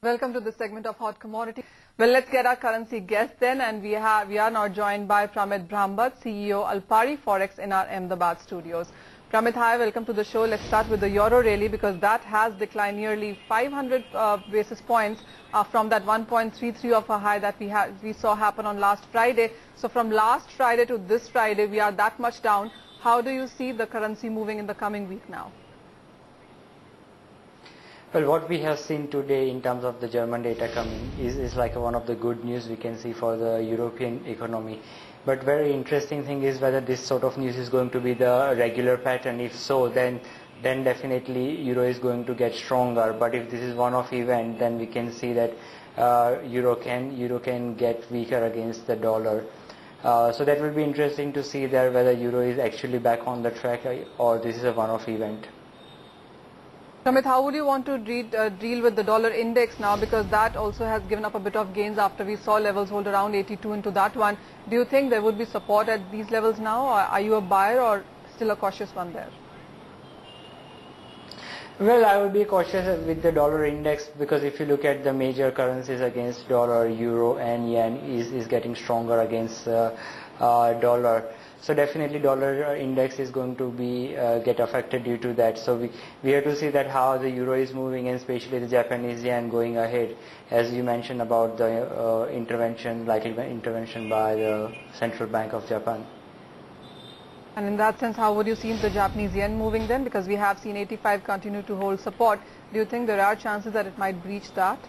Welcome to this segment of Hot Commodity. Well, let's get our currency guest then, and we are now joined by Pramit Brahmbatt, CEO Alpari Forex in our Ahmedabad studios. Pramit, hi, welcome to the show. Let's start with the euro really, because that has declined nearly 500 basis points from that 1.33 of a high that we saw happen on last Friday. So from last Friday to this Friday, we are that much down. How do you see the currency moving in the coming week now? Well, what we have seen today in terms of the German data coming is like one of the good news we can see for the European economy. But very interesting thing is whether this sort of news is going to be the regular pattern. If so, then definitely euro is going to get stronger. But if this is one-off event, then we can see that euro can get weaker against the dollar. So that will be interesting to see there whether euro is actually back on the track or this is a one-off event. Pramit, how would you want to deal with the dollar index now, because that also has given up a bit of gains after we saw levels hold around 82 into that one. Do you think there would be support at these levels now, or are you a buyer or still a cautious one there? Well, I would be cautious with the dollar index, because if you look at the major currencies against dollar, euro and yen is getting stronger against dollar. So definitely dollar index is going to be get affected due to that. So we have to see that how the euro is moving, and especially the Japanese yen going ahead, as you mentioned about the likely intervention by the Central Bank of Japan. And in that sense, how would you see the Japanese yen moving then? Because we have seen 85 continue to hold support. Do you think there are chances that it might breach that?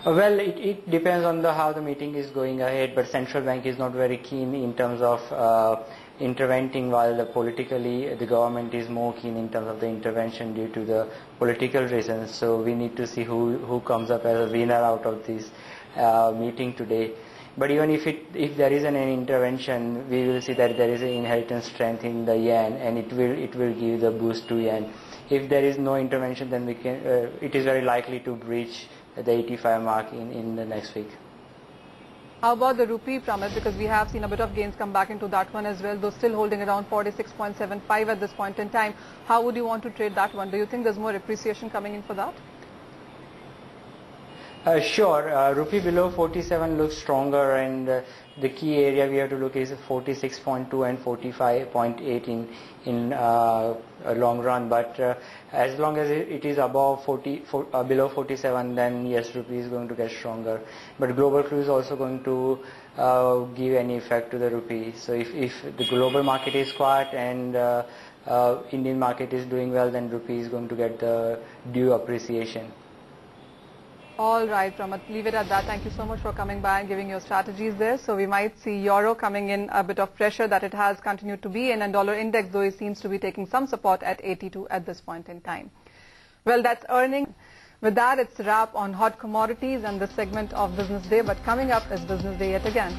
Well, it depends on how the meeting is going ahead, but central bank is not very keen in terms of intervening, while politically the government is more keen in terms of the intervention due to the political reasons. So we need to see who comes up as a winner out of this meeting today. But even if there is an intervention, we will see that there is an inherent strength in the yen, and it will give the boost to yen. If there is no intervention, then it is very likely to breach the 85 mark in the next week. How about the rupee, Pramit? Because we have seen a bit of gains come back into that one as well, though still holding around 46.75 at this point in time. How would you want to trade that one? Do you think there's more appreciation coming in for that? Sure. Rupee below 47 looks stronger, and the key area we have to look is 46.2 and 45.8 in a long run. But as long as it is above below 47, then yes, rupee is going to get stronger. But global cruise is also going to give any effect to the rupee. So if the global market is quiet and Indian market is doing well, then rupee is going to get the due appreciation. All right, Pramit, leave it at that. Thank you so much for coming by and giving your strategies there. So we might see euro coming in a bit of pressure that it has continued to be in, and dollar index, though it seems to be taking some support at 82 at this point in time. Well, that's earning. With that, it's a wrap on hot commodities and this segment of Business Day. But coming up is Business Day yet again.